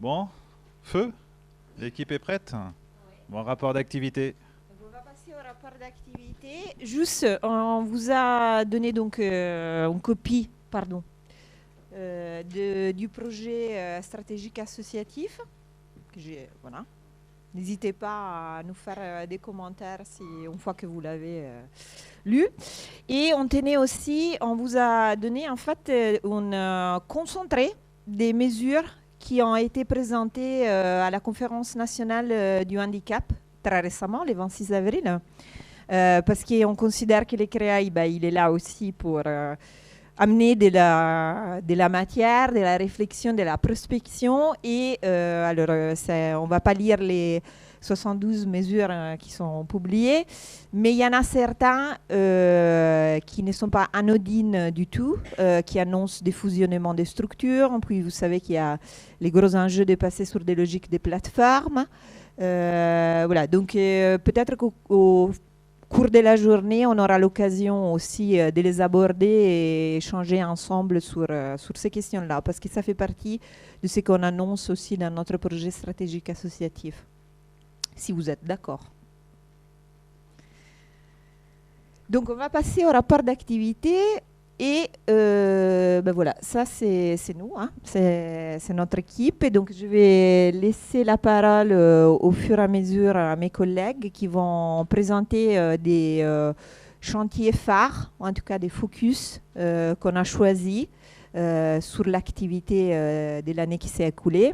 Bon, feu, l'équipe est prête? Bon, rapport d'activité. Donc, on va passer au rapport d'activité. Juste, on vous a donné donc une copie, pardon, du projet stratégique associatif. Voilà. N'hésitez pas à nous faire des commentaires une fois que vous l'avez lu. Et on vous a donné en fait un concentré des mesures qui ont été présentées à la conférence nationale du handicap très récemment, le 26 avril, parce qu'on considère que le CREAI, il est là aussi pour amener de la matière, de la réflexion, de la prospection. Et on ne va pas lire les 72 mesures qui sont publiées, mais il y en a certains qui ne sont pas anodines du tout, qui annoncent des fusionnements des structures. Puis vous savez qu'il y a les gros enjeux de passer sur des logiques de plateformes. Voilà, donc peut-être qu'au cours de la journée, on aura l'occasion aussi de les aborder et échanger ensemble sur ces questions-là, parce que ça fait partie de ce qu'on annonce aussi dans notre projet stratégique associatif, si vous êtes d'accord. Donc, on va passer au rapport d'activité. Et voilà, ça c'est nous, hein, c'est notre équipe. Et donc je vais laisser la parole au fur et à mesure à mes collègues qui vont présenter des chantiers phares, ou en tout cas des focus qu'on a choisis sur l'activité de l'année qui s'est écoulée.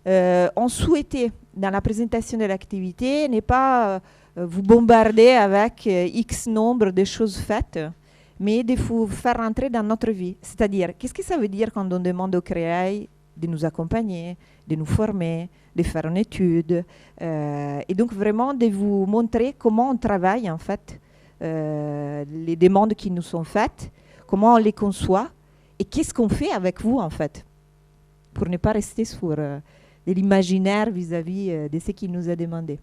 On souhaitait, dans la présentation de l'activité, ne pas vous bombarder avec X nombre de choses faites, mais de vous faire rentrer dans notre vie. C'est-à-dire, qu'est-ce que ça veut dire quand on demande au CREAI de nous accompagner, de nous former, de faire une étude, et donc vraiment de vous montrer comment on travaille en fait, les demandes qui nous sont faites, comment on les conçoit, et qu'est-ce qu'on fait avec vous en fait, pour ne pas rester sur de l'imaginaire vis-à-vis de ce qui nous est demandé.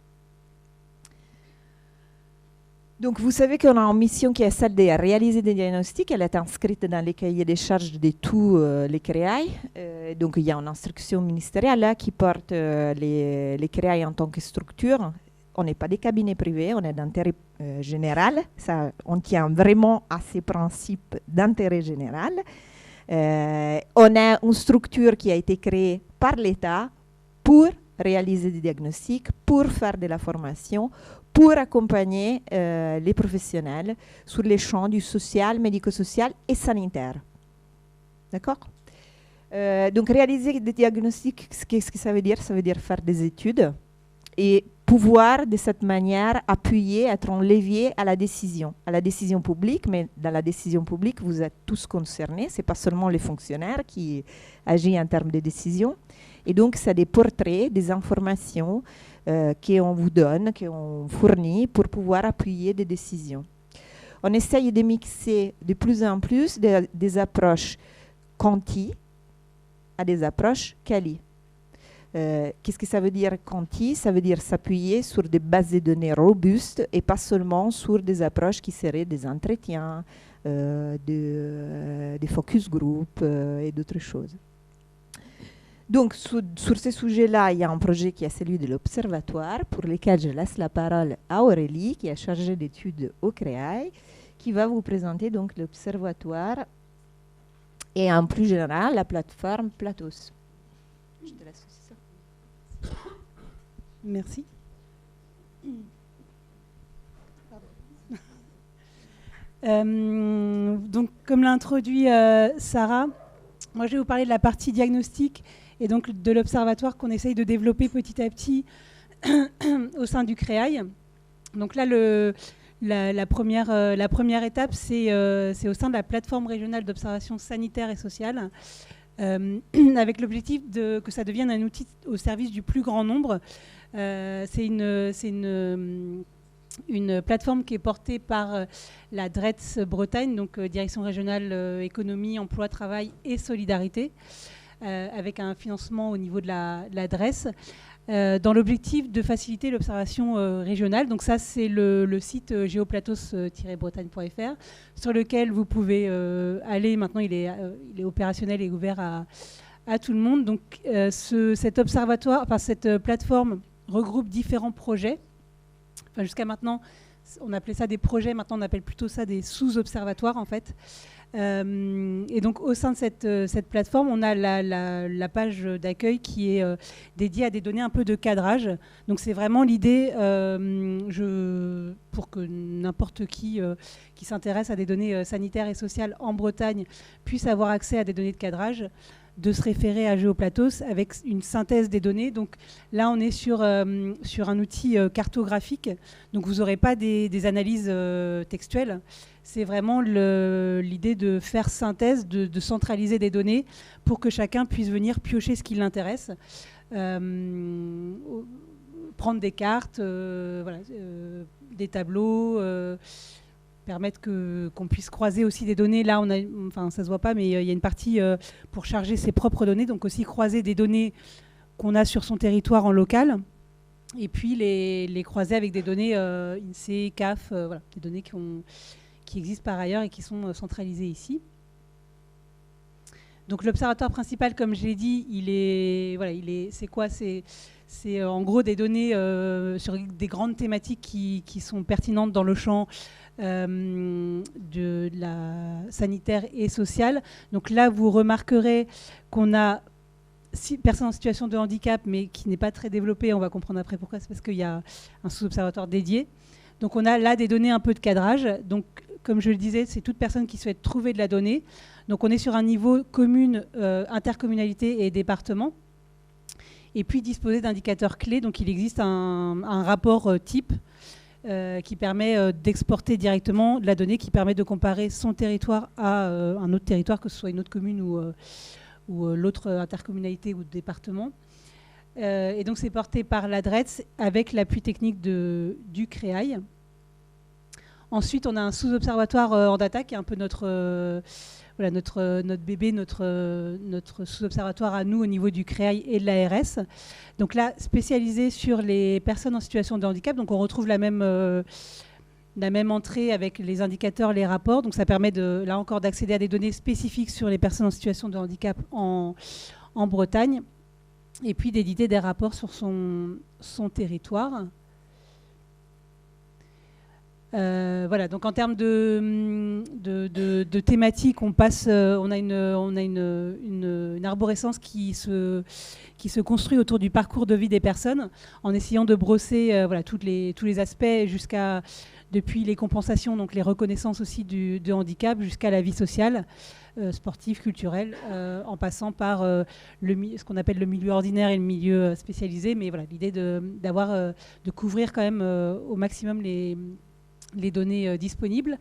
Donc, vous savez qu'on a une mission qui est celle de réaliser des diagnostics. Elle est inscrite dans les cahiers des charges de tous les CREAI. Donc, il y a une instruction ministérielle là, qui porte les CREAI en tant que structure. On n'est pas des cabinets privés, on est d'intérêt général. Ça, on tient vraiment à ces principes d'intérêt général. On est une structure qui a été créée par l'État pour réaliser des diagnostics, pour faire de la formation, pour accompagner les professionnels sur les champs du social, médico-social et sanitaire. D'accord? Donc, réaliser des diagnostics, qu'est-ce que ça veut dire? Ça veut dire faire des études et pouvoir, de cette manière, appuyer, être un levier à la décision publique. Mais dans la décision publique, vous êtes tous concernés. Ce n'est pas seulement les fonctionnaires qui agissent en termes de décision. Et donc, c'est des portraits, des informations qu'on vous donne, qu'on fournit pour pouvoir appuyer des décisions. On essaye de mixer de plus en plus des approches quanti à des approches quali. Qu'est-ce que ça veut dire quanti? Ça veut dire s'appuyer sur des bases de données robustes et pas seulement sur des approches qui seraient des entretiens, des focus group et d'autres choses. Donc, sur ce sujet-là, il y a un projet qui est celui de l'Observatoire, pour lequel je laisse la parole à Aurélie, qui est chargée d'études au CREAI, qui va vous présenter donc l'Observatoire et en plus général la plateforme Platos. Je te laisse aussi ça. Merci. Donc, comme l'a introduit Sarah, moi je vais vous parler de la partie diagnostic et donc de l'observatoire qu'on essaye de développer petit à petit au sein du CREAI. Donc là, la première étape, c'est au sein de la plateforme régionale d'observation sanitaire et sociale, avec l'objectif que ça devienne un outil au service du plus grand nombre. C'est une plateforme qui est portée par la DRETS Bretagne, donc Direction régionale économie, emploi, travail et solidarité, avec un financement au niveau de la DRES, dans l'objectif de faciliter l'observation régionale. Donc ça, c'est le site géoplatos-bretagne.fr, sur lequel vous pouvez aller. Maintenant, il est opérationnel et ouvert à tout le monde. Donc, cet observatoire, enfin, cette plateforme regroupe différents projets. Enfin, jusqu'à maintenant, on appelait ça des projets. Maintenant, on appelle plutôt ça des sous-observatoires, en fait. Et donc, au sein de cette plateforme, on a la page d'accueil qui est dédiée à des données un peu de cadrage. Donc, c'est vraiment l'idée, pour que n'importe qui s'intéresse à des données sanitaires et sociales en Bretagne puisse avoir accès à des données de cadrage, de se référer à Géoplatos avec une synthèse des données. Donc là, on est sur un outil cartographique. Donc vous n'aurez pas des analyses textuelles. C'est vraiment l'idée de faire synthèse, de centraliser des données pour que chacun puisse venir piocher ce qui l'intéresse, prendre des cartes, des tableaux, permettre qu'on puisse croiser aussi des données. Là, ça se voit pas, mais il y a une partie pour charger ses propres données, donc aussi croiser des données qu'on a sur son territoire en local, et puis les croiser avec des données INSEE, CAF, des données qui existent par ailleurs et qui sont centralisées ici. Donc l'observatoire principal, comme je l'ai dit, c'est quoi ? C'est en gros des données sur des grandes thématiques qui sont pertinentes dans le champ de la sanitaire et sociale. Donc là, vous remarquerez qu'on a 6 personnes en situation de handicap, mais qui n'est pas très développée. On va comprendre après pourquoi. C'est parce qu'il y a un sous-observatoire dédié. Donc on a là des données un peu de cadrage. Donc comme je le disais, c'est toute personne qui souhaite trouver de la donnée. Donc on est sur un niveau commune, intercommunalité et département. Et puis disposer d'indicateurs clés. Donc il existe un rapport type qui permet d'exporter directement de la donnée, qui permet de comparer son territoire à un autre territoire, que ce soit une autre commune ou l'autre intercommunalité ou département. Et donc c'est porté par l'ADRETS avec l'appui technique du CREAI. Ensuite, on a un sous-observatoire en data qui est un peu notre bébé, notre sous-observatoire à nous au niveau du CREAI et de l'ARS. Donc là, spécialisé sur les personnes en situation de handicap. Donc on retrouve la même entrée avec les indicateurs, les rapports. Donc ça permet là encore d'accéder à des données spécifiques sur les personnes en situation de handicap en Bretagne. Et puis d'éditer des rapports sur son territoire. Donc en termes de thématiques, on a une arborescence qui se construit autour du parcours de vie des personnes, en essayant de brosser tous les aspects depuis les compensations, donc les reconnaissances aussi de handicap, jusqu'à la vie sociale, sportive, culturelle, en passant par ce qu'on appelle le milieu ordinaire et le milieu spécialisé. Mais voilà, l'idée de couvrir quand même au maximum les données disponibles.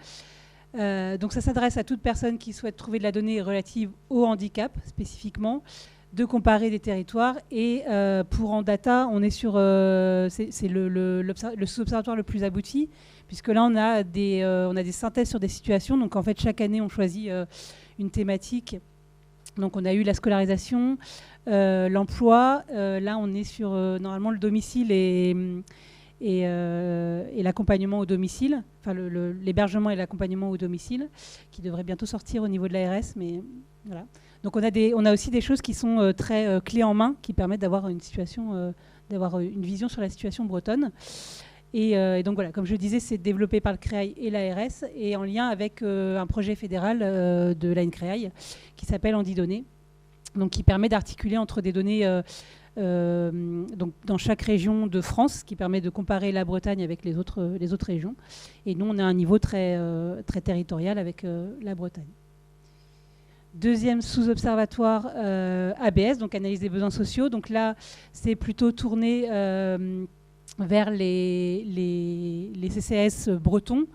Donc ça s'adresse à toute personne qui souhaite trouver de la donnée relative au handicap spécifiquement, de comparer des territoires. Et pour en data, on est sur c'est le sous-observatoire le plus abouti, puisque là on a des synthèses sur des situations. Donc en fait chaque année on choisit une thématique. Donc on a eu la scolarisation, l'emploi. Là on est sur normalement le domicile et l'accompagnement au domicile, enfin l'hébergement et l'accompagnement au domicile, qui devrait bientôt sortir au niveau de l'ARS, mais voilà. Donc on a aussi des choses qui sont très clés en main, qui permettent d'avoir une vision sur la situation bretonne. Et donc voilà, comme je disais, c'est développé par le CREAI et l'ARS, et en lien avec un projet fédéral de l'ANCREAI qui s'appelle Handidonnées, donc qui permet d'articuler entre des données donc dans chaque région de France, qui permet de comparer la Bretagne avec les autres régions. Et nous, on a un niveau très territorial avec la Bretagne. Deuxième sous-observatoire, ABS, donc analyse des besoins sociaux. Donc là, c'est plutôt tourné vers les CCAS bretons.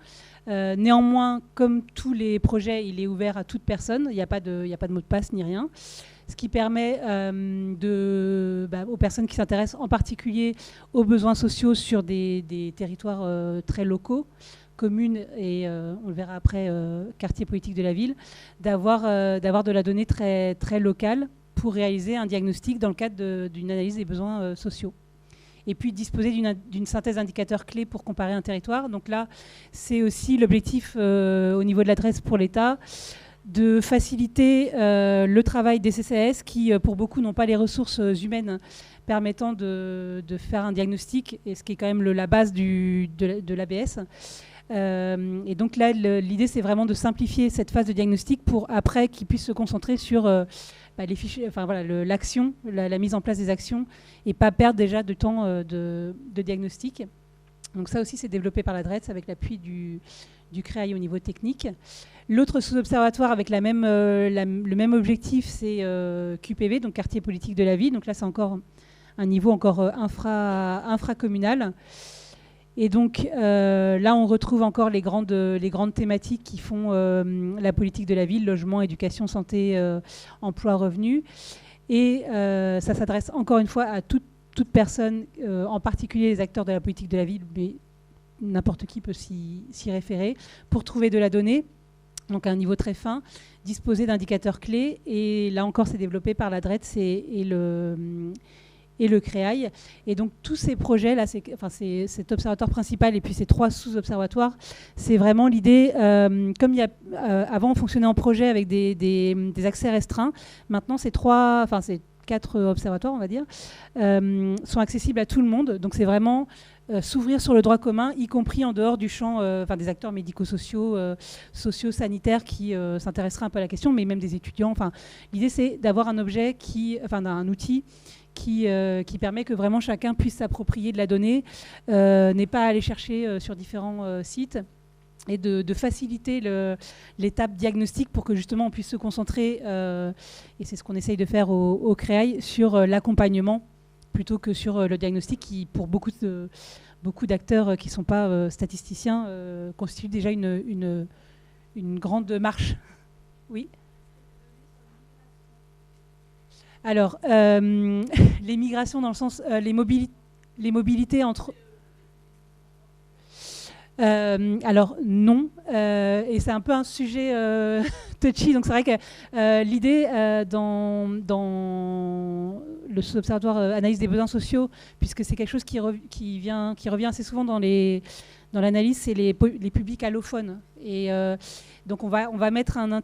Néanmoins, comme tous les projets, il est ouvert à toute personne. Il n'y a pas de mot de passe ni rien. Ce qui permet aux personnes qui s'intéressent en particulier aux besoins sociaux sur des territoires très locaux, communes et, on le verra après, quartier politique de la ville, d'avoir de la donnée très, très locale pour réaliser un diagnostic dans le cadre d'une analyse des besoins sociaux. Et puis disposer d'une synthèse d'indicateurs clés pour comparer un territoire. Donc là, c'est aussi l'objectif au niveau de l'adresse pour l'État, de faciliter le travail des CCAS qui, pour beaucoup, n'ont pas les ressources humaines permettant de faire un diagnostic, et ce qui est quand même la base de l'ABS. Et donc là, l'idée, c'est vraiment de simplifier cette phase de diagnostic pour après qu'ils puissent se concentrer sur les fichiers, enfin voilà, l'action, la mise en place des actions, et pas perdre déjà de temps de diagnostic. Donc ça aussi, c'est développé par la DREETS avec l'appui du CREAI au niveau technique. L'autre sous-observatoire avec le même objectif, c'est QPV, donc quartier politique de la ville. Donc là, c'est encore un niveau encore infracommunal. Et donc là, on retrouve encore les grandes thématiques qui font la politique de la ville, logement, éducation, santé, emploi, revenus. Et ça s'adresse encore une fois à toute personne, en particulier les acteurs de la politique de la ville, mais n'importe qui peut s'y référer, pour trouver de la donnée, donc à un niveau très fin, disposer d'indicateurs clés. Et là encore, c'est développé par la DREETS et le CREAI. Et donc tous ces projets, là, c'est cet observatoire principal et puis ces 3 sous-observatoires, c'est vraiment l'idée, comme avant on fonctionnait en projet avec des accès restreints, maintenant ces 4 observatoires, on va dire, sont accessibles à tout le monde. Donc c'est vraiment s'ouvrir sur le droit commun, y compris en dehors du champ des acteurs médico-sociaux, sanitaires qui s'intéresseraient un peu à la question, mais même des étudiants. L'idée, c'est d'avoir un objet un outil qui permet que vraiment chacun puisse s'approprier de la donnée, n'est pas à aller chercher sur différents sites, et de faciliter l'étape diagnostic pour que justement on puisse se concentrer, et c'est ce qu'on essaye de faire au CREAI, sur l'accompagnement plutôt que sur le diagnostic, qui pour beaucoup d'acteurs qui ne sont pas statisticiens constitue déjà une grande marche. Oui. Alors, les migrations dans le sens, les mobilités entre... alors non, et c'est un peu un sujet touchy, donc c'est vrai que l'idée dans le sous-observatoire analyse des besoins sociaux, puisque c'est quelque chose qui revient assez souvent dans l'analyse, c'est les publics allophones. Et donc on va mettre un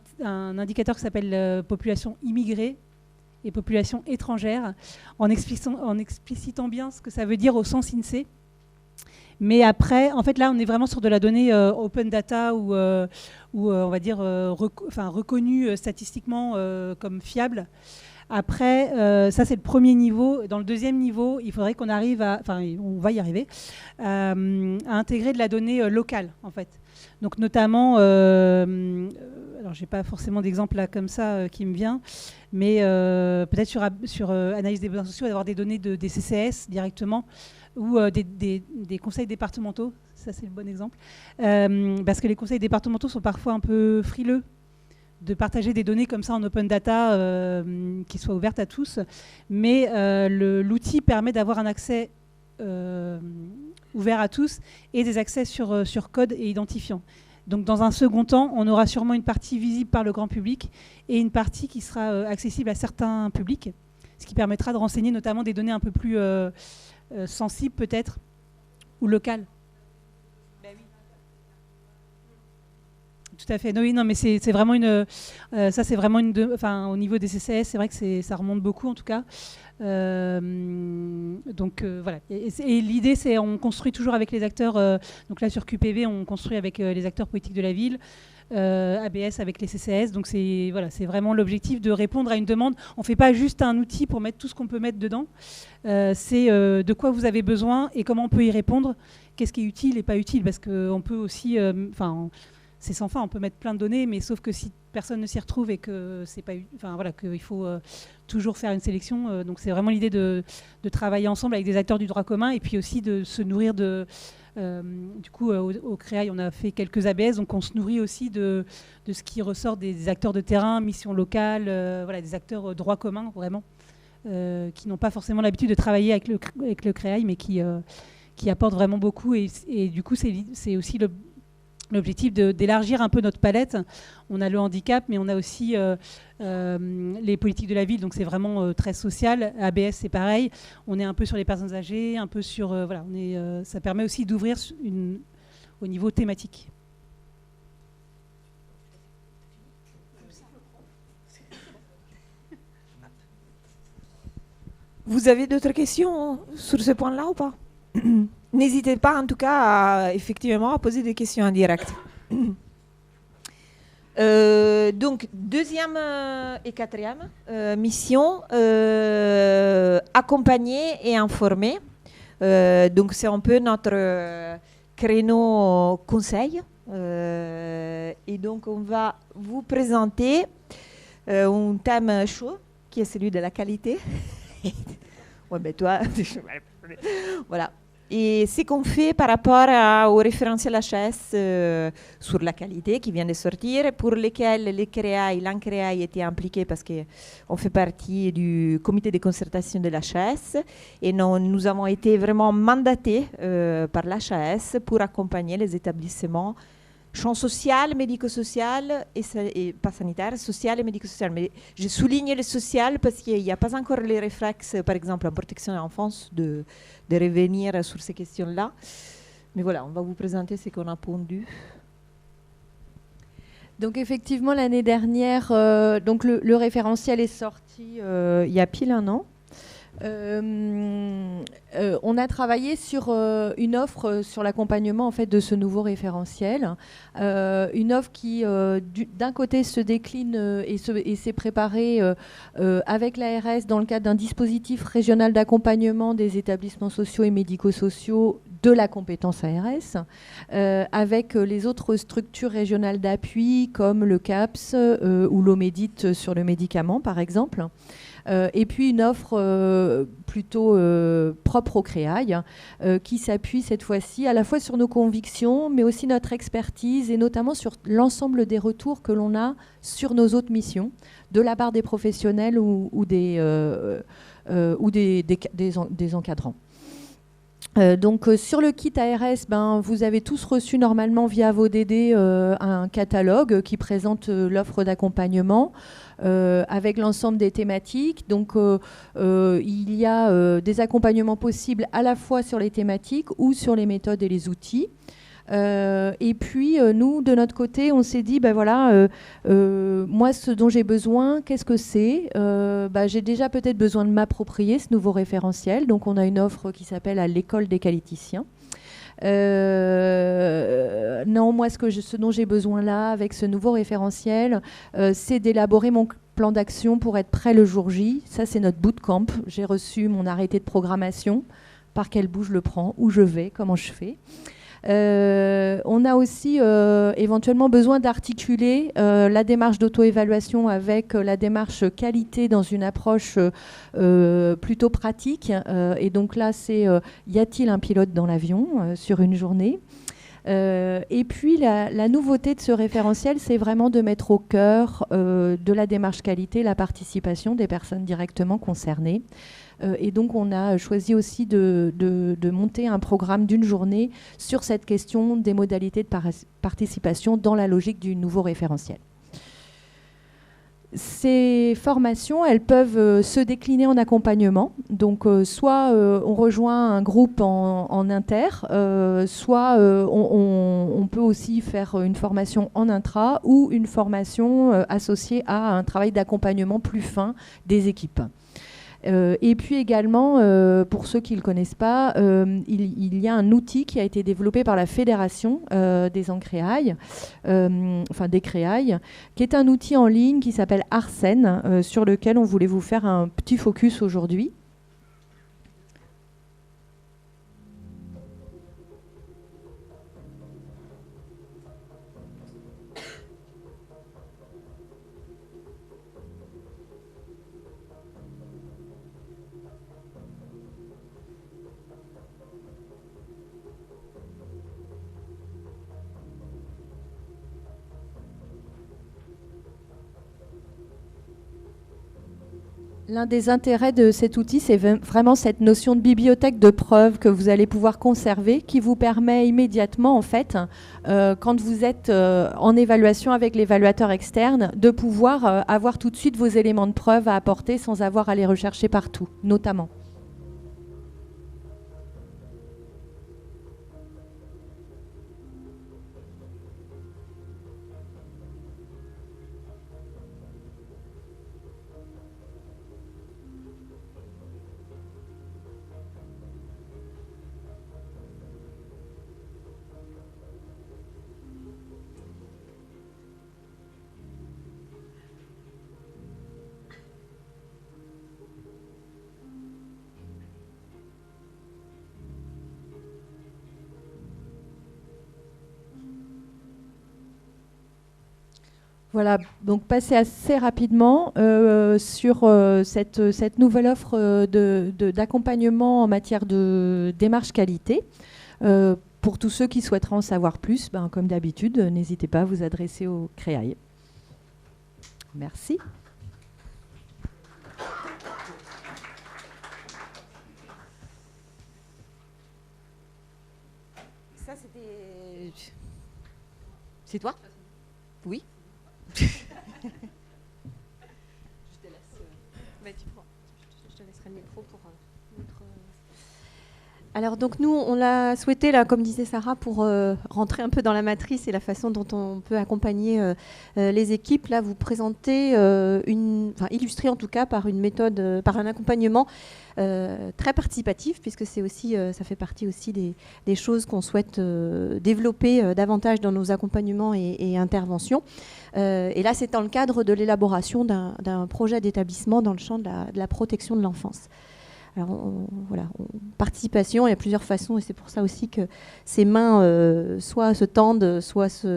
indicateur qui s'appelle population immigrée et population étrangère, en explicitant bien ce que ça veut dire au sens INSEE. Mais après, en fait, là, on est vraiment sur de la donnée open data ou on va dire reconnue statistiquement comme fiable. Après, ça, c'est le premier niveau. Dans le deuxième niveau, il faudrait qu'on arrive on va y arriver, à intégrer de la donnée locale, en fait. Donc, notamment, alors, j'ai pas forcément d'exemple là comme ça qui me vient, mais peut-être sur analyse des besoins sociaux, d'avoir des données des CCAS directement, ou des conseils départementaux, ça c'est le bon exemple, parce que les conseils départementaux sont parfois un peu frileux de partager des données comme ça en open data qui soient ouvertes à tous, mais l'outil permet d'avoir un accès ouvert à tous et des accès sur code et identifiant. Donc dans un second temps, on aura sûrement une partie visible par le grand public et une partie qui sera accessible à certains publics, ce qui permettra de renseigner notamment des données un peu plus sensibles peut-être, ou locales. Tout à fait. Oui, non, mais c'est vraiment ça, c'est vraiment au niveau des CCAS, c'est vrai que ça remonte beaucoup en tout cas. Donc voilà. Et l'idée, c'est on construit toujours avec les acteurs. Donc là sur QPV, on construit avec les acteurs politiques de la ville. ABS avec les CCAS. Donc c'est vraiment l'objectif de répondre à une demande. On ne fait pas juste un outil pour mettre tout ce qu'on peut mettre dedans. C'est de quoi vous avez besoin et comment on peut y répondre. Qu'est-ce qui est utile et pas utile, parce qu'on peut aussi, c'est sans fin, on peut mettre plein de données, mais sauf que si personne ne s'y retrouve et que c'est pas, qu'il faut toujours faire une sélection. Donc c'est vraiment l'idée de travailler ensemble avec des acteurs du droit commun et puis aussi de se nourrir de. Du coup, au CREAI, on a fait quelques ABS, donc on se nourrit aussi de ce qui ressort des acteurs de terrain, missions locales, des acteurs droit commun, vraiment, qui n'ont pas forcément l'habitude de travailler avec le CREAI, mais qui apportent vraiment beaucoup. Et du coup, c'est aussi l'objectif d'élargir un peu notre palette. On a le handicap, mais on a aussi les politiques de la ville, donc c'est vraiment très social. ABS, c'est pareil. On est un peu sur les personnes âgées, un peu sur... ça permet aussi d'ouvrir au niveau thématique. Vous avez d'autres questions sur ce point-là ou pas? N'hésitez pas en tout cas effectivement à poser des questions en direct. Donc, deuxième et quatrième mission, accompagner et informer. Donc, c'est un peu notre créneau conseil. Et donc, on va vous présenter un thème chaud, qui est celui de la qualité. Ouais, ben toi, voilà. Et ce qu'on fait par rapport au référentiel HAS sur la qualité qui vient de sortir, pour lesquels les CREAI, l'ANCREAI était impliqué parce qu'on fait partie du comité de concertation de l'HAS et nous avons été vraiment mandatés par l'HAS pour accompagner les établissements champ social, médico-social et pas sanitaire, social et médico-social. Mais je souligne le social parce qu'il n'y a pas encore les réflexes, par exemple en protection de l'enfance, de revenir sur ces questions-là. Mais voilà, on va vous présenter ce qu'on a pondu. Donc effectivement, l'année dernière, donc le référentiel est sorti il y a pile un an. On a travaillé sur une offre sur l'accompagnement en fait de ce nouveau référentiel, une offre qui d'un côté se décline et s'est préparée avec l'ARS dans le cadre d'un dispositif régional d'accompagnement des établissements sociaux et médico-sociaux de la compétence ARS, avec les autres structures régionales d'appui comme le CAPS ou l'OMEDIT sur le médicament par exemple. Et puis une offre plutôt propre au CREAI qui s'appuie cette fois-ci à la fois sur nos convictions mais aussi notre expertise et notamment sur l'ensemble des retours que l'on a sur nos autres missions de la part des professionnels ou des encadrants. Donc sur le kit ARS, vous avez tous reçu normalement via vos DD un catalogue qui présente l'offre d'accompagnement avec l'ensemble des thématiques. Donc il y a des accompagnements possibles à la fois sur les thématiques ou sur les méthodes et les outils. Et puis nous de notre côté on s'est dit moi ce dont j'ai besoin, qu'est-ce que c'est? J'ai déjà peut-être besoin de m'approprier ce nouveau référentiel, donc on a une offre qui s'appelle à l'école des qualiticiens. Non, moi ce dont j'ai besoin là avec ce nouveau référentiel, c'est d'élaborer mon plan d'action pour être prêt le jour J. Ça c'est notre bootcamp. J'ai reçu mon arrêté de programmation, par quel bout je le prends, où je vais, comment je fais. On a aussi éventuellement besoin d'articuler la démarche d'auto-évaluation avec la démarche qualité dans une approche plutôt pratique. Et donc là, c'est y a-t-il un pilote dans l'avion sur une journée? Et puis la nouveauté de ce référentiel, c'est vraiment de mettre au cœur de la démarche qualité la participation des personnes directement concernées. Et donc on a choisi aussi de monter un programme d'une journée sur cette question des modalités de participation dans la logique du nouveau référentiel. Ces formations, elles peuvent se décliner en accompagnement. Donc, soit on rejoint un groupe en inter, soit on peut aussi faire une formation en intra ou une formation associée à un travail d'accompagnement plus fin des équipes. Et puis également, pour ceux qui ne le connaissent pas, il y a un outil qui a été développé par la Fédération des ANCREAI, des CREAI, qui est un outil en ligne qui s'appelle Arsène, sur lequel on voulait vous faire un petit focus aujourd'hui. L'un des intérêts de cet outil, c'est vraiment cette notion de bibliothèque de preuves que vous allez pouvoir conserver, qui vous permet immédiatement, en fait, quand vous êtes en évaluation avec l'évaluateur externe, de pouvoir avoir tout de suite vos éléments de preuve à apporter sans avoir à les rechercher partout, notamment. Voilà, donc passer assez rapidement sur cette nouvelle offre d'accompagnement en matière de démarche qualité. Pour tous ceux qui souhaiteraient en savoir plus, comme d'habitude, n'hésitez pas à vous adresser au CREAI. Merci. Ça, c'était... C'est toi? Oui. Je te laisserai le micro pour notre... Alors donc nous, on l'a souhaité, là, comme disait Sarah, pour rentrer un peu dans la matrice et la façon dont on peut accompagner les équipes. Là, vous présentez, illustré en tout cas par une méthode, par un accompagnement très participatif, puisque c'est aussi, ça fait partie aussi des choses qu'on souhaite développer davantage dans nos accompagnements et interventions. Et là, c'est dans le cadre de l'élaboration d'un projet d'établissement dans le champ de la protection de l'enfance. Alors, participation, il y a plusieurs façons, et c'est pour ça aussi que ces mains soit se tendent, soit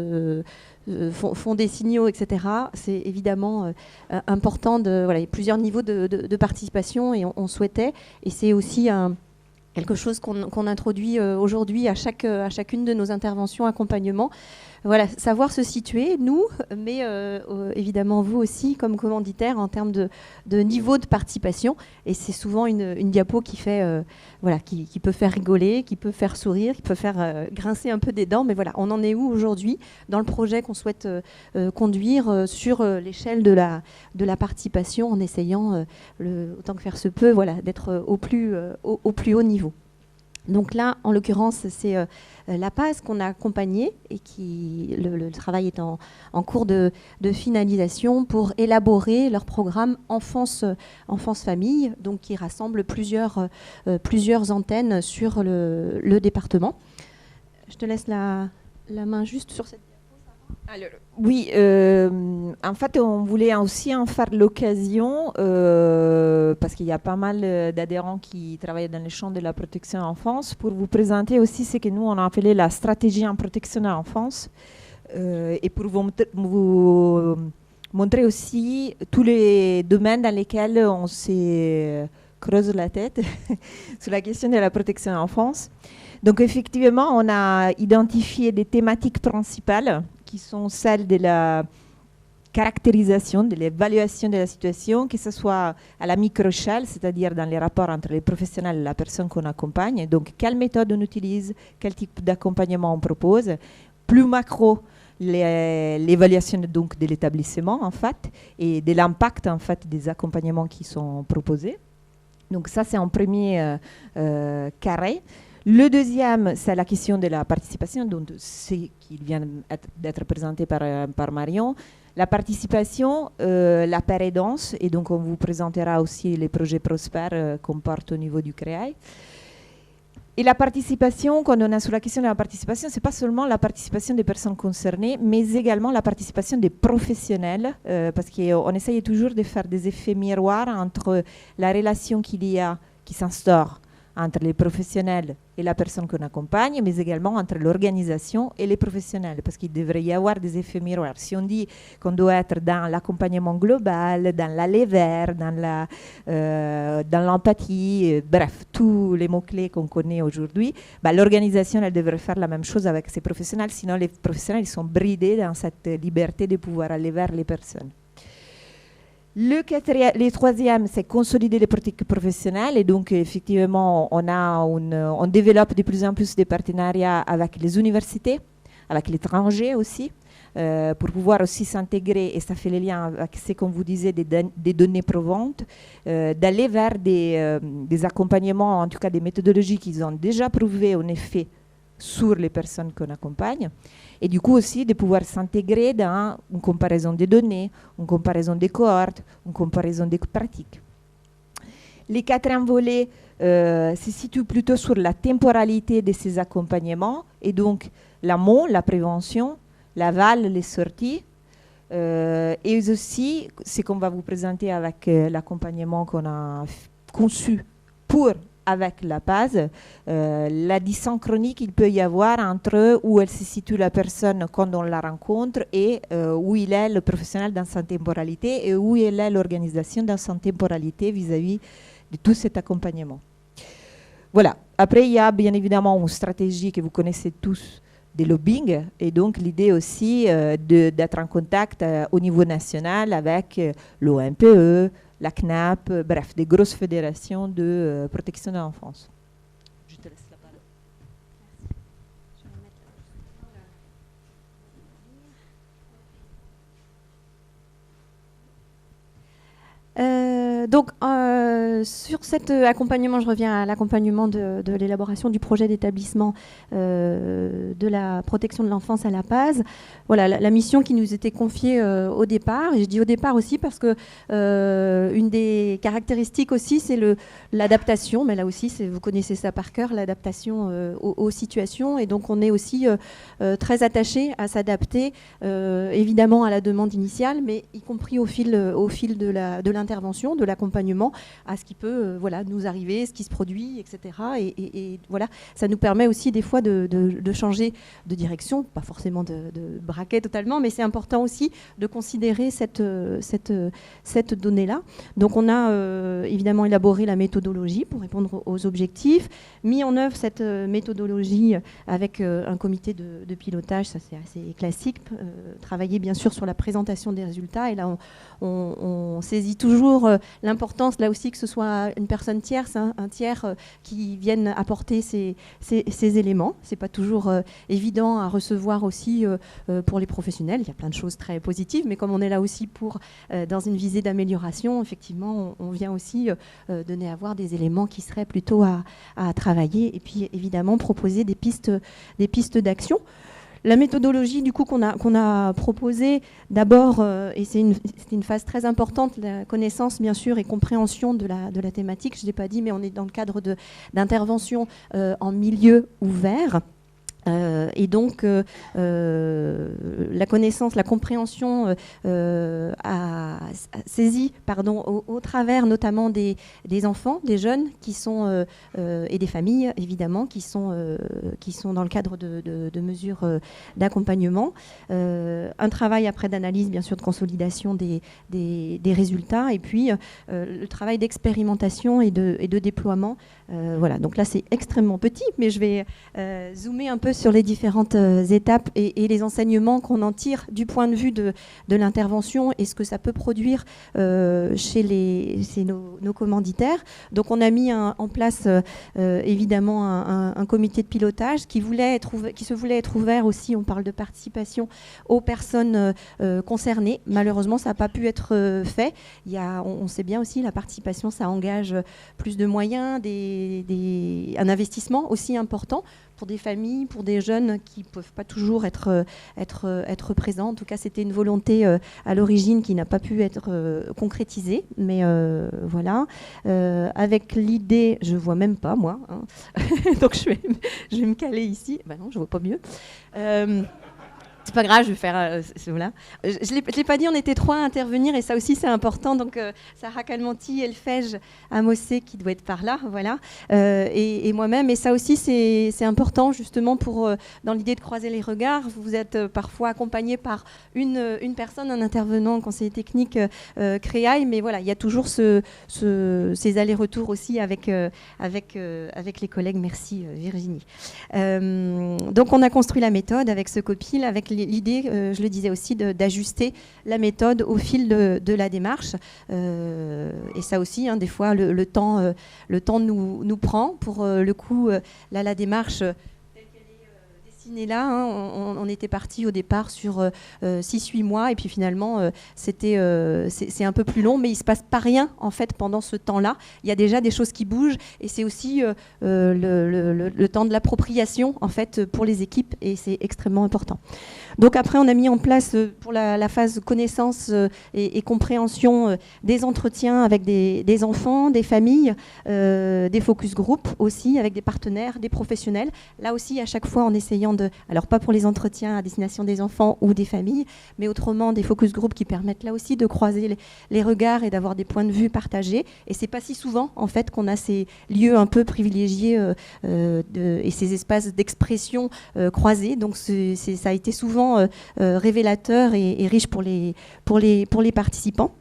font des signaux, etc. C'est évidemment important. Il y a plusieurs niveaux de participation, et on souhaitait, et c'est aussi quelque chose qu'on introduit aujourd'hui à chacune de nos interventions, accompagnement. Voilà, savoir se situer, nous, mais évidemment vous aussi, comme commanditaire, en termes de niveau de participation. Et c'est souvent une diapo qui fait, qui peut faire rigoler, qui peut faire sourire, qui peut faire grincer un peu des dents. Mais voilà, on en est où aujourd'hui dans le projet qu'on souhaite conduire sur l'échelle de la participation, en essayant, autant que faire se peut, d'être au plus haut niveau. Donc là, en l'occurrence, c'est la PAS qu'on a accompagnée et le travail est en cours de finalisation pour élaborer leur programme enfance-famille, donc qui rassemble plusieurs antennes sur le département. Je te laisse la main juste sur cette. Alors, oui, en fait, on voulait aussi en faire l'occasion parce qu'il y a pas mal d'adhérents qui travaillent dans le champ de la protection de l'enfance pour vous présenter aussi ce que nous, on a appelé la stratégie en protection de l'enfance et pour vous montrer aussi tous les domaines dans lesquels on s'est creusé la tête sur la question de la protection de l'enfance. Donc, effectivement, on a identifié des thématiques principales qui sont celles de la caractérisation, de l'évaluation de la situation, que ce soit à la micro-échelle, c'est-à-dire dans les rapports entre les professionnels et la personne qu'on accompagne. Donc, quelle méthode on utilise, quel type d'accompagnement on propose. Plus macro, l'évaluation donc de l'établissement, en fait, et de l'impact, en fait, des accompagnements qui sont proposés. Donc, ça, c'est un premier carré. Le deuxième, c'est la question de la participation, donc c'est qui vient d'être présenté par Marion. La participation, la pérédance, et donc on vous présentera aussi les projets prospères qu'on porte au niveau du CREAI. Et la participation, quand on est sur la question de la participation, ce n'est pas seulement la participation des personnes concernées, mais également la participation des professionnels, parce qu'on essaye toujours de faire des effets miroirs entre la relation qui s'instaure entre les professionnels et la personne qu'on accompagne, mais également entre l'organisation et les professionnels, parce qu'il devrait y avoir des effets miroirs. Si on dit qu'on doit être dans l'accompagnement global, dans l'aller vers, dans l'empathie, bref, tous les mots-clés qu'on connaît aujourd'hui, l'organisation, elle devrait faire la même chose avec ses professionnels, sinon les professionnels ils sont bridés dans cette liberté de pouvoir aller vers les personnes. Le troisième, c'est consolider les pratiques professionnelles. Et donc, effectivement, on développe de plus en plus des partenariats avec les universités, avec l'étranger aussi, pour pouvoir aussi s'intégrer, et ça fait le lien avec ce qu'on vous disait des données provantes, d'aller vers des accompagnements, en tout cas des méthodologies qui ont déjà prouvé en effet sur les personnes qu'on accompagne. Et du coup aussi de pouvoir s'intégrer dans une comparaison des données, une comparaison des cohortes, une comparaison des pratiques. Les quatrième volets se situent plutôt sur la temporalité de ces accompagnements, et donc l'amont, la prévention, l'aval, les sorties, et aussi ce qu'on va vous présenter avec l'accompagnement qu'on a conçu pour avec la PAS, la dysynchronie qu'il peut y avoir entre où elle se situe la personne quand on la rencontre et où il est le professionnel dans sa temporalité et où elle est l'organisation dans sa temporalité vis-à-vis de tout cet accompagnement. Voilà. Après, il y a bien évidemment une stratégie que vous connaissez tous de lobbying et donc l'idée aussi d'être en contact au niveau national avec l'OMPE, la CNAP, bref, des grosses fédérations de protection de l'enfance. Je te laisse la parole. Donc, sur cet accompagnement, je reviens à l'accompagnement de l'élaboration du projet d'établissement de la protection de l'enfance à la PAS. Voilà, la mission qui nous était confiée au départ, et je dis au départ aussi parce que une des caractéristiques aussi, c'est l'adaptation, mais là aussi, vous connaissez ça par cœur, l'adaptation aux situations, et donc on est aussi très attaché à s'adapter, évidemment à la demande initiale, mais y compris au fil de l'intervention, de l'accompagnement, à ce qui peut voilà, nous arriver, ce qui se produit, etc. Et voilà, ça nous permet aussi des fois de changer de direction, pas forcément de braquer totalement, mais c'est important aussi de considérer cette donnée-là. Donc on a évidemment élaboré la méthodologie pour répondre aux objectifs, mis en œuvre cette méthodologie avec un comité de pilotage, ça c'est assez classique, travailler bien sûr sur la présentation des résultats, et là on saisit toujours l'importance là aussi que ce soit une personne tierce, un tiers qui vienne apporter ces éléments. C'est pas toujours évident à recevoir aussi pour les professionnels. Il y a plein de choses très positives, mais comme on est là aussi dans une visée d'amélioration, effectivement, on vient aussi donner à voir des éléments qui seraient plutôt à travailler, et puis évidemment proposer des pistes d'action. La méthodologie du coup qu'on a proposée d'abord, et c'est une phase très importante, la connaissance bien sûr et compréhension de la thématique, je ne l'ai pas dit, mais on est dans le cadre d'intervention en milieu ouvert. Et donc, la connaissance, la compréhension a saisi au travers notamment des enfants, des jeunes qui sont, et des familles évidemment qui sont dans le cadre de mesures d'accompagnement. Un travail après d'analyse, bien sûr, de consolidation des résultats, et puis le travail d'expérimentation et de déploiement. Voilà, donc là c'est extrêmement petit, mais je vais zoomer un peu sur les différentes étapes et les enseignements qu'on en tire du point de vue de l'intervention et ce que ça peut produire chez nos commanditaires. Donc on a mis en place évidemment un comité de pilotage qui se voulait être ouvert aussi, on parle de participation aux personnes concernées. Malheureusement ça n'a pas pu être fait. On sait bien aussi la participation ça engage plus de moyens, un investissement aussi important pour des familles, pour des jeunes qui ne peuvent pas toujours être présents. En tout cas, c'était une volonté à l'origine qui n'a pas pu être concrétisée. Mais voilà. Avec l'idée, je ne vois même pas, moi. Hein. Donc, je vais me caler ici. Ben non, je ne vois pas mieux. C'est pas grave, je vais faire... voilà. Je ne l'ai pas dit, on était trois à intervenir, et ça aussi c'est important. Donc Sarah Calmonti, Elfège Amossé qui doit être par là, voilà, et moi-même. Et ça aussi c'est important justement pour, dans l'idée de croiser les regards. Vous êtes parfois accompagné par une personne, un intervenant, conseiller technique CREAI, mais voilà, il y a toujours ces allers-retours aussi avec les collègues. Merci Virginie. Donc on a construit la méthode avec ce copil, avec l'idée, je le disais aussi, d'ajuster la méthode au fil de la démarche. Et ça aussi, hein, des fois, le temps nous prend. Pour le coup, là, la démarche telle qu'elle est dessinée là, hein, on était parti au départ sur 6-8 mois, et puis finalement, c'est un peu plus long, mais il ne se passe pas rien, en fait, pendant ce temps-là. Il y a déjà des choses qui bougent, et c'est aussi le temps de l'appropriation, en fait, pour les équipes, et c'est extrêmement important. Donc après, on a mis en place pour la phase connaissance et compréhension des entretiens avec des enfants, des familles, des focus group aussi, avec des partenaires, des professionnels. Là aussi, à chaque fois, en essayant de... Alors pas pour les entretiens à destination des enfants ou des familles, mais autrement des focus group qui permettent là aussi de croiser les regards et d'avoir des points de vue partagés. Et c'est pas si souvent, en fait, qu'on a ces lieux un peu privilégiés et ces espaces d'expression croisés. Donc ça a été souvent révélateur et riche pour les participants.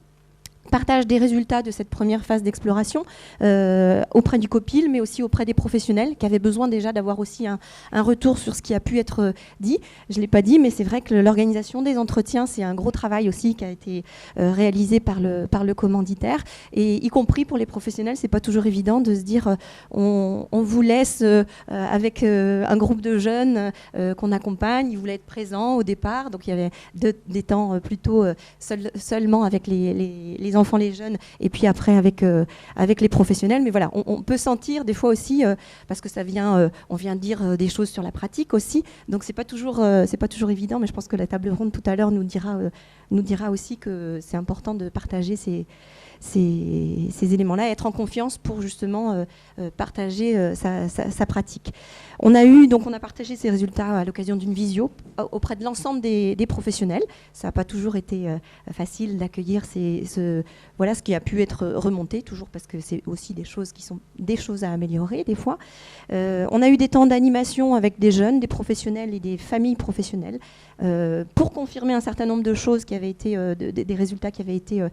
Partage des résultats de cette première phase d'exploration auprès du COPIL, mais aussi auprès des professionnels qui avaient besoin déjà d'avoir aussi un retour sur ce qui a pu être dit. Je ne l'ai pas dit, mais c'est vrai que l'organisation des entretiens, c'est un gros travail aussi qui a été réalisé par le commanditaire. Et y compris pour les professionnels, ce n'est pas toujours évident de se dire on vous laisse avec un groupe de jeunes qu'on accompagne, ils voulaient être présents au départ, donc il y avait des temps plutôt seulement avec les enfants, les jeunes, et puis après avec les professionnels. Mais voilà, on peut sentir des fois aussi, parce que on vient dire des choses sur la pratique aussi, donc c'est pas toujours évident, mais je pense que la table ronde tout à l'heure nous dira aussi que c'est important de partager ces éléments-là et être en confiance pour justement partager sa pratique. On a partagé ces résultats à l'occasion d'une visio auprès de l'ensemble des professionnels. Ça n'a pas toujours été facile d'accueillir ce qui a pu être remonté, toujours parce que c'est aussi des choses qui sont des choses à améliorer des fois. On a eu des temps d'animation avec des jeunes, des professionnels et des familles professionnelles pour confirmer un certain nombre de choses qui avaient été des résultats qui avaient été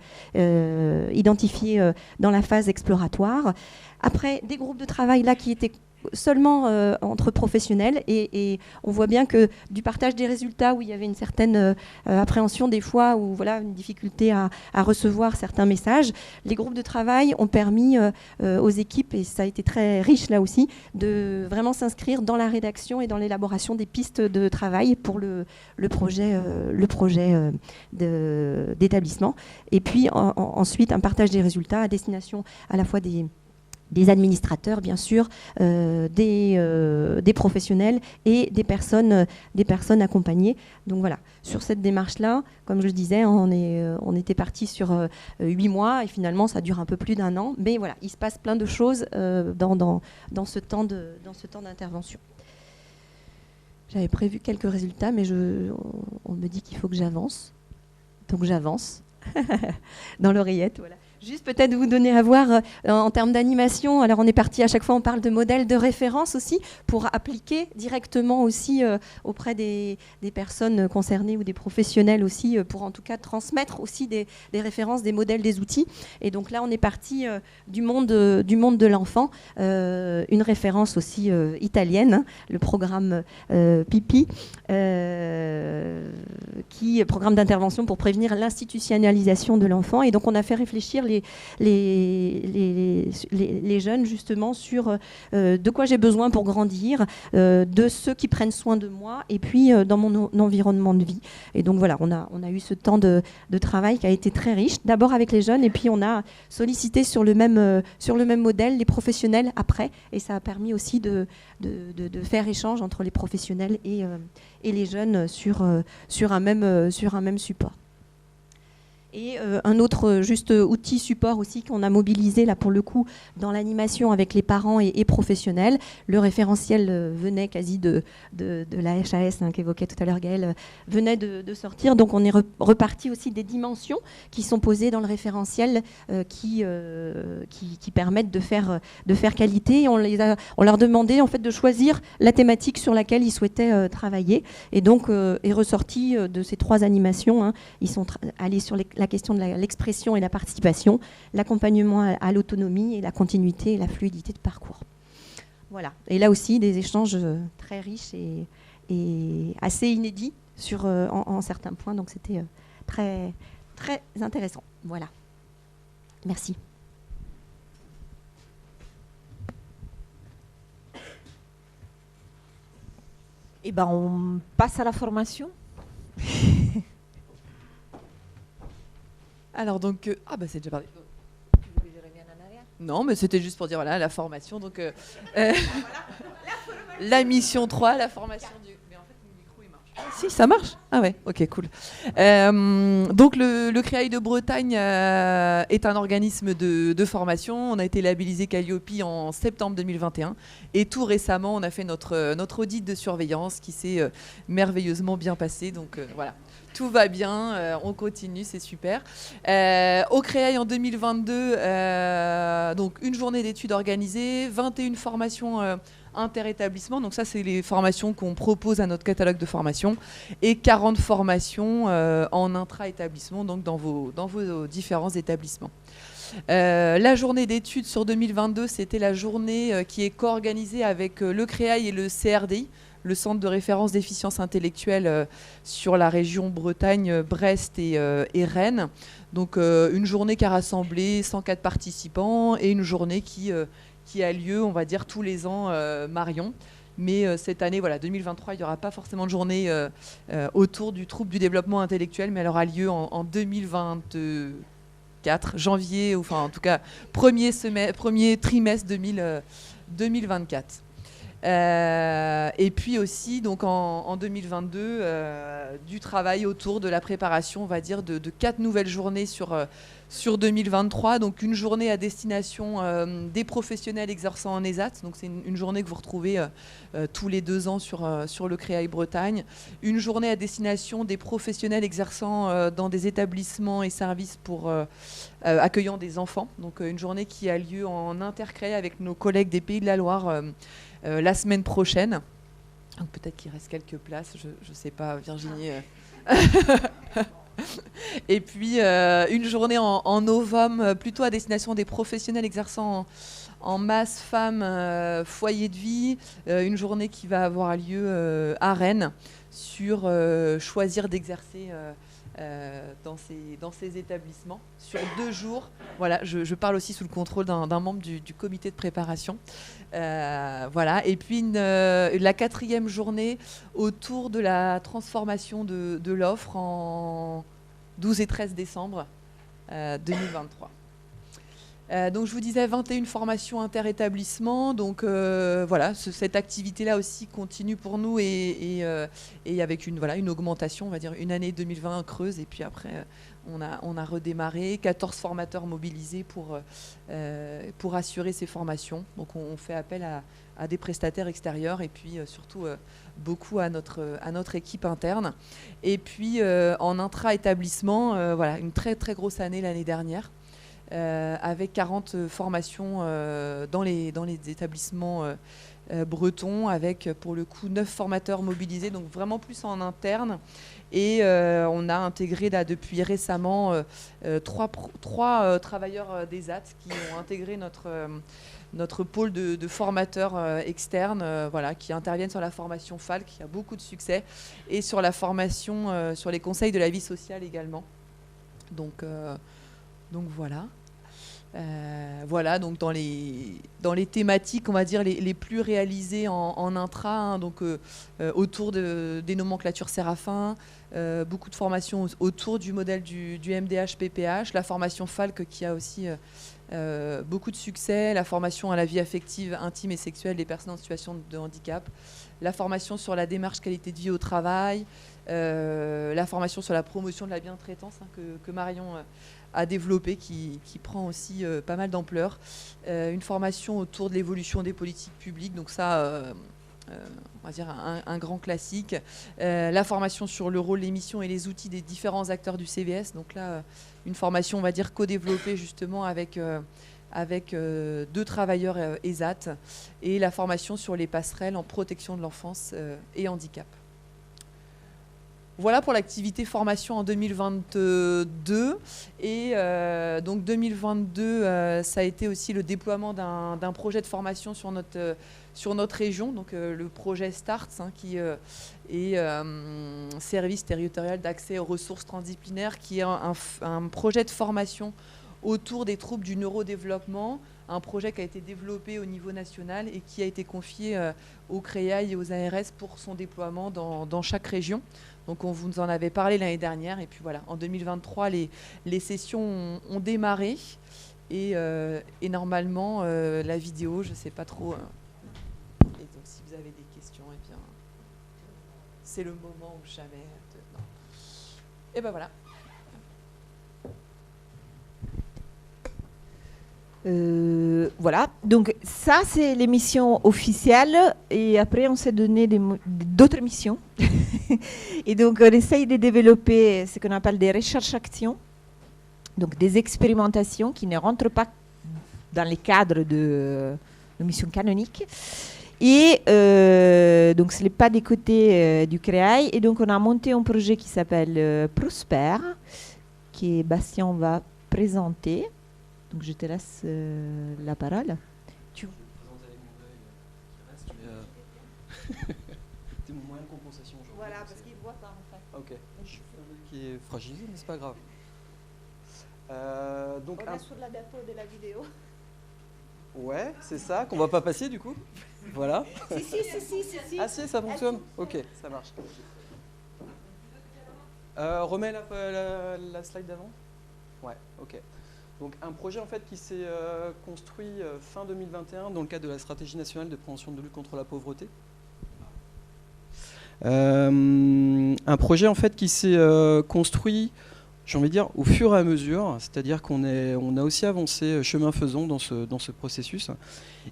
identifiés dans la phase exploratoire. Après, des groupes de travail là qui étaient seulement entre professionnels et on voit bien que du partage des résultats où il y avait une certaine appréhension des fois ou voilà une difficulté à recevoir certains messages, les groupes de travail ont permis aux équipes, et ça a été très riche là aussi, de vraiment s'inscrire dans la rédaction et dans l'élaboration des pistes de travail pour le projet d'établissement. Et puis ensuite un partage des résultats à destination à la fois des administrateurs, bien sûr, des professionnels et des personnes accompagnées. Donc voilà, sur cette démarche-là, comme je le disais, on était parti sur 8 mois et finalement ça dure un peu plus d'1 an. Mais voilà, il se passe plein de choses dans ce temps d'intervention. J'avais prévu quelques résultats, mais on me dit qu'il faut que j'avance. Donc j'avance dans l'oreillette, voilà. Juste peut-être vous donner à voir en termes d'animation. Alors on est parti, à chaque fois on parle de modèles de référence aussi pour appliquer directement aussi auprès des personnes concernées ou des professionnels aussi pour en tout cas transmettre aussi des références, des modèles, des outils. Et donc là on est parti du monde de l'enfant, une référence aussi italienne, hein, le programme PIPI, qui est programme d'intervention pour prévenir l'institutionnalisation de l'enfant. Et donc on a fait réfléchir les jeunes justement sur de quoi j'ai besoin pour grandir, de ceux qui prennent soin de moi et puis dans mon environnement de vie. Et donc voilà, on a eu ce temps de travail qui a été très riche, d'abord avec les jeunes et puis on a sollicité sur le même modèle les professionnels après, et ça a permis aussi de faire échange entre les professionnels et les jeunes sur un même support. Et un autre juste outil support aussi qu'on a mobilisé là pour le coup dans l'animation avec les parents et professionnels. Le référentiel venait quasi de la HAS qu'évoquait tout à l'heure Gaëlle, venait de sortir. Donc on est reparti aussi des dimensions qui sont posées dans le référentiel qui permettent de faire qualité. Et on leur demandait en fait de choisir la thématique sur laquelle ils souhaitaient travailler. Et donc est ressorti de ces 3 animations, hein, ils sont allés sur la question de l'expression et la participation, l'accompagnement à l'autonomie et la continuité et la fluidité de parcours. Voilà. Et là aussi, des échanges très riches et assez inédits en certains points. Donc c'était très, très intéressant. Voilà. Merci. Eh ben, on passe à la formation. Alors donc, c'est déjà parlé. Non, mais c'était juste pour dire voilà la formation. Donc la mission 3, la formation du. Mais en fait mon micro il marche pas. Si, ça marche. Ah ouais, ok, cool. Donc le Créail de Bretagne est un organisme de formation. On a été labellisé Calliope en septembre 2021. Et tout récemment, on a fait notre audit de surveillance qui s'est merveilleusement bien passé. Donc voilà. Tout va bien, on continue, c'est super. Au Créail en 2022, donc une journée d'études organisée, 21 formations inter-établissements. Donc ça, c'est les formations qu'on propose à notre catalogue de formation. Et 40 formations en intra-établissement, donc dans vos différents établissements. La journée d'études sur 2022, c'était la journée qui est co-organisée avec le Créail et le CRDI, le Centre de référence déficience intellectuelle sur la région Bretagne, Brest et Rennes. Donc une journée qui a rassemblé 104 participants et une journée qui a lieu, on va dire, tous les ans, Marion. Mais cette année, voilà, 2023, il n'y aura pas forcément de journée autour du trouble du développement intellectuel, mais elle aura lieu en 2024, janvier, enfin en tout cas premier trimestre 2024. Et puis aussi, donc en 2022, du travail autour de la préparation, on va dire, de 4 nouvelles journées sur 2023. Donc une journée à destination des professionnels exerçant en ESAT. Donc c'est une journée que vous retrouvez tous les 2 ans sur le Créail Bretagne. Une journée à destination des professionnels exerçant dans des établissements et services pour accueillant des enfants. Donc une journée qui a lieu en intercréa avec nos collègues des Pays de la Loire la semaine prochaine. Donc peut-être qu'il reste quelques places, je ne sais pas, Virginie. Et puis une journée en novembre, plutôt à destination des professionnels exerçant en masse femmes, foyer de vie. Une journée qui va avoir lieu à Rennes sur choisir d'exercer dans ces établissements sur 2 jours. Voilà, je parle aussi sous le contrôle d'un membre du comité de préparation. Voilà. Et puis la 4e journée autour de la transformation de l'offre en 12 et 13 décembre 2023. Donc je vous disais 21 formations inter-établissements. Donc voilà, cette activité-là aussi continue pour nous et avec une augmentation, on va dire une année 2020 creuse et puis après on a redémarré, 14 formateurs mobilisés pour assurer ces formations. Donc on fait appel à des prestataires extérieurs et puis surtout beaucoup à notre équipe interne. Et puis en intra-établissement, voilà, une très très grosse année l'année dernière. Avec 40 formations dans les établissements bretons, avec pour le coup 9 formateurs mobilisés, donc vraiment plus en interne. Et on a intégré là, depuis récemment 3 travailleurs d'ESAT qui ont intégré notre pôle de formateurs externes, voilà, qui interviennent sur la formation FALC, qui a beaucoup de succès, et sur la formation sur les conseils de la vie sociale également. Donc voilà. Voilà, donc dans les thématiques, on va dire, les plus réalisées en intra, hein, donc autour des nomenclatures Séraphin, beaucoup de formations autour du modèle du MDH-PPH, la formation FALC qui a aussi beaucoup de succès, la formation à la vie affective, intime et sexuelle des personnes en situation de handicap, la formation sur la démarche qualité de vie au travail, la formation sur la promotion de la bientraitance, hein, que Marion a développé, qui prend aussi pas mal d'ampleur, une formation autour de l'évolution des politiques publiques, donc ça, on va dire un grand classique, la formation sur le rôle, les missions et les outils des différents acteurs du CVS, donc là, une formation, on va dire, co-développée justement avec 2 travailleurs ESAT, et la formation sur les passerelles en protection de l'enfance et handicap. Voilà pour l'activité formation en 2022. Et donc 2022, ça a été aussi le déploiement d'un projet de formation sur notre région, donc le projet START, hein, qui est service territorial d'accès aux ressources transdisciplinaires, qui est un projet de formation autour des troubles du neurodéveloppement, un projet qui a été développé au niveau national et qui a été confié au CREAI et aux ARS pour son déploiement dans chaque région. Donc on vous en avait parlé l'année dernière, et puis voilà, en 2023, les sessions ont démarré, et normalement, la vidéo, je ne sais pas trop. Et donc si vous avez des questions, eh bien, c'est le moment ou jamais. Et ben voilà. Voilà, donc ça c'est les missions officielles et après on s'est donné d'autres missions. Et donc on essaye de développer ce qu'on appelle des recherches-actions, donc des expérimentations qui ne rentrent pas dans les cadres de missions canoniques. Et donc ce n'est pas des côtés du CREAI. Et donc on a monté un projet qui s'appelle Prosper, que Bastien va présenter. Donc je te laisse la parole. Je vais présenter avec mon œil qui reste. C'est mon moyen de compensation. Voilà, parce qu'il voit pas en fait. Ok. Je suis un œil qui est fragilisé, mais c'est pas grave. Donc On est sur la dépôt de la vidéo. Ouais, c'est ça qu'on va pas passer du coup. Voilà. Si. Ah si, ça fonctionne. Ok, ça marche. Remets la slide d'avant. Ouais, ok. Donc un projet en fait qui s'est construit fin 2021 dans le cadre de la stratégie nationale de prévention de lutte contre la pauvreté. Un projet en fait qui s'est construit, j'ai envie de dire, au fur et à mesure, c'est-à-dire qu'on a aussi avancé chemin faisant dans ce processus,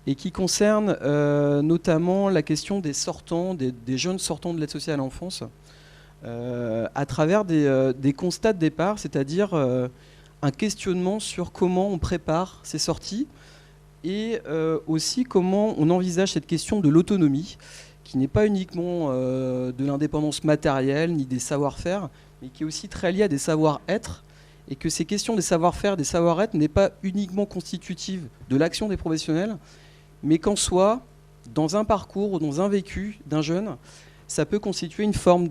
et qui concerne notamment la question des sortants, des jeunes sortants de l'aide sociale à l'enfance, à travers des constats de départ, c'est-à-dire un questionnement sur comment on prépare ces sorties et aussi comment on envisage cette question de l'autonomie, qui n'est pas uniquement de l'indépendance matérielle ni des savoir-faire, mais qui est aussi très liée à des savoir-être, et que ces questions des savoir-faire, des savoir-être n'est pas uniquement constitutive de l'action des professionnels, mais qu'en soi, dans un parcours ou dans un vécu d'un jeune, ça peut constituer une forme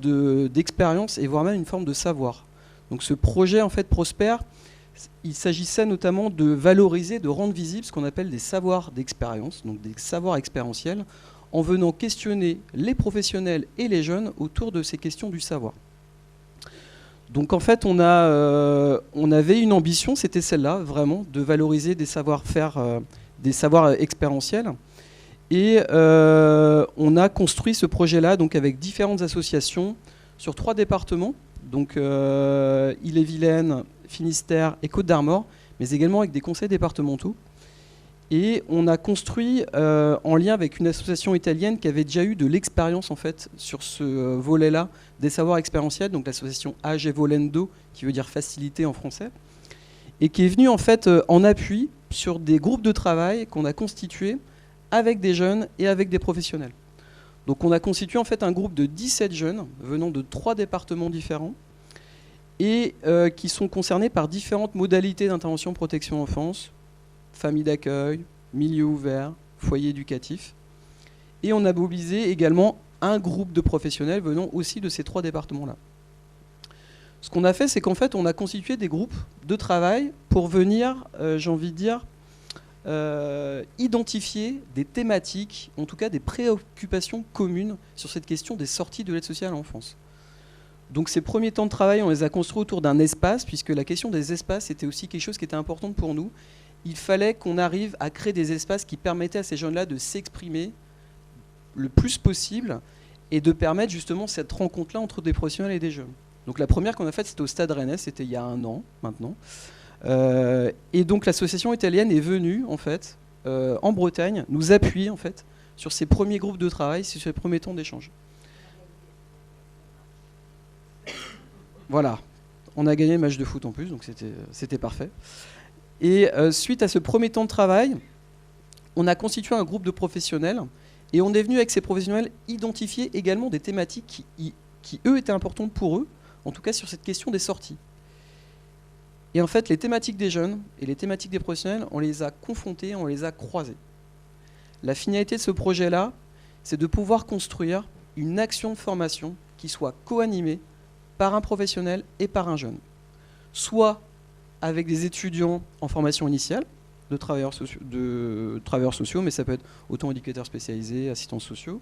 d'expérience et voire même une forme de savoir. Donc ce projet en fait Prosper, il s'agissait notamment de valoriser, de rendre visible ce qu'on appelle des savoirs d'expérience, donc des savoirs expérientiels, en venant questionner les professionnels et les jeunes autour de ces questions du savoir. Donc en fait, on avait une ambition, c'était celle-là, vraiment, de valoriser des savoir-faire, des savoirs expérientiels. Et on a construit ce projet-là donc avec différentes associations sur 3 départements, donc Ille-et-Vilaine, Finistère et Côte-d'Armor, mais également avec des conseils départementaux. Et on a construit en lien avec une association italienne qui avait déjà eu de l'expérience en fait sur ce volet-là des savoirs expérientiels, donc l'association AG Volendo, qui veut dire facilité en français, et qui est venue en fait en appui sur des groupes de travail qu'on a constitués avec des jeunes et avec des professionnels. Donc on a constitué en fait un groupe de 17 jeunes venant de 3 départements différents et qui sont concernés par différentes modalités d'intervention protection enfance, famille d'accueil, milieu ouvert, foyer éducatif. Et on a mobilisé également un groupe de professionnels venant aussi de ces 3 départements-là. Ce qu'on a fait, c'est qu'en fait, on a constitué des groupes de travail pour venir, j'ai envie de dire, identifier des thématiques, en tout cas des préoccupations communes sur cette question des sorties de l'aide sociale à l'enfance. Donc ces premiers temps de travail, on les a construits autour d'un espace, puisque la question des espaces était aussi quelque chose qui était important pour nous. Il fallait qu'on arrive à créer des espaces qui permettaient à ces jeunes-là de s'exprimer le plus possible et de permettre justement cette rencontre-là entre des professionnels et des jeunes. Donc la première qu'on a faite, c'était au Stade Rennais, c'était il y a 1 an maintenant. Et donc l'association italienne est venue en fait en Bretagne nous appuyer en fait sur ces premiers groupes de travail, sur ces premiers temps d'échange. Voilà, on a gagné le match de foot en plus, donc c'était parfait. Et suite à ce premier temps de travail, on a constitué un groupe de professionnels et on est venu avec ces professionnels identifier également des thématiques qui eux, étaient importantes pour eux, en tout cas sur cette question des sorties. Et en fait, les thématiques des jeunes et les thématiques des professionnels, on les a confrontées, on les a croisées. La finalité de ce projet-là, c'est de pouvoir construire une action de formation qui soit co-animée par un professionnel et par un jeune. Soit avec des étudiants en formation initiale, de travailleurs sociaux, mais ça peut être autant éducateurs spécialisés, assistants sociaux,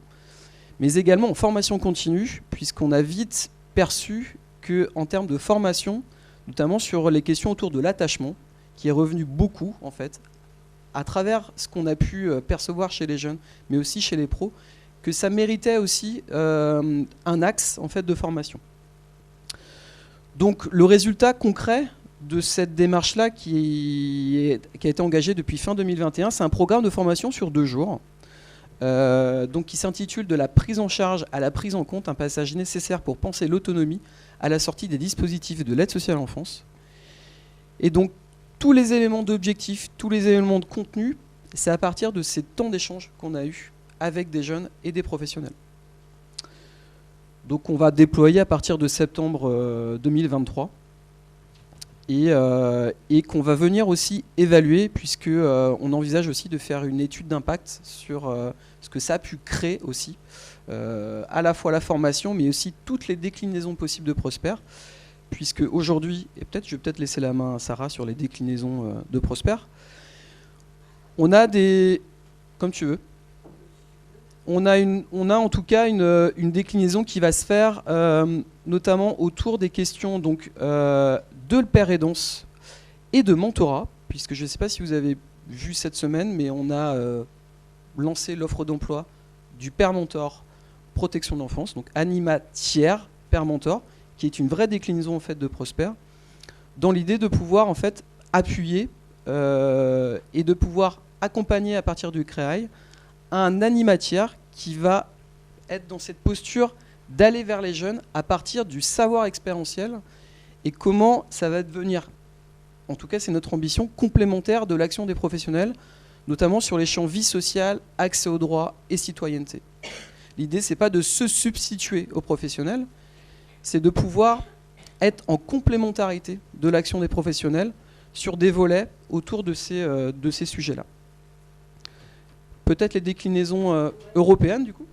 mais également en formation continue, puisqu'on a vite perçu qu'en termes de formation, notamment sur les questions autour de l'attachement, qui est revenu beaucoup en fait, à travers ce qu'on a pu percevoir chez les jeunes, mais aussi chez les pros, que ça méritait aussi un axe en fait, de formation. Donc le résultat concret de cette démarche-là qui a été engagée depuis fin 2021, c'est un programme de formation sur 2 jours, donc qui s'intitule « De la prise en charge à la prise en compte, un passage nécessaire pour penser l'autonomie à la sortie des dispositifs de l'aide sociale à l'enfance ». Et donc tous les éléments d'objectif, tous les éléments de contenu, c'est à partir de ces temps d'échange qu'on a eu avec des jeunes et des professionnels. Donc on va déployer à partir de septembre 2023 et qu'on va venir aussi évaluer puisque on envisage aussi de faire une étude d'impact sur ce que ça a pu créer aussi, à la fois la formation mais aussi toutes les déclinaisons possibles de Prosper, puisque aujourd'hui, et je vais peut-être laisser la main à Sarah sur les déclinaisons de Prosper, on a des... comme tu veux. On a en tout cas une déclinaison qui va se faire notamment autour des questions donc, de père aidance et de mentorat, puisque je ne sais pas si vous avez vu cette semaine, mais on a lancé l'offre d'emploi du père mentor protection d'enfance, donc animatière père mentor, qui est une vraie déclinaison en fait, de Prosper, dans l'idée de pouvoir en fait, appuyer et de pouvoir accompagner à partir du CREAI un animatière qui va être dans cette posture d'aller vers les jeunes à partir du savoir expérientiel et comment ça va devenir, en tout cas c'est notre ambition, complémentaire de l'action des professionnels, notamment sur les champs vie sociale, accès aux droits et citoyenneté. L'idée c'est pas de se substituer aux professionnels, c'est de pouvoir être en complémentarité de l'action des professionnels sur des volets autour de ces sujets-là. Peut-être les déclinaisons européennes, du coup ?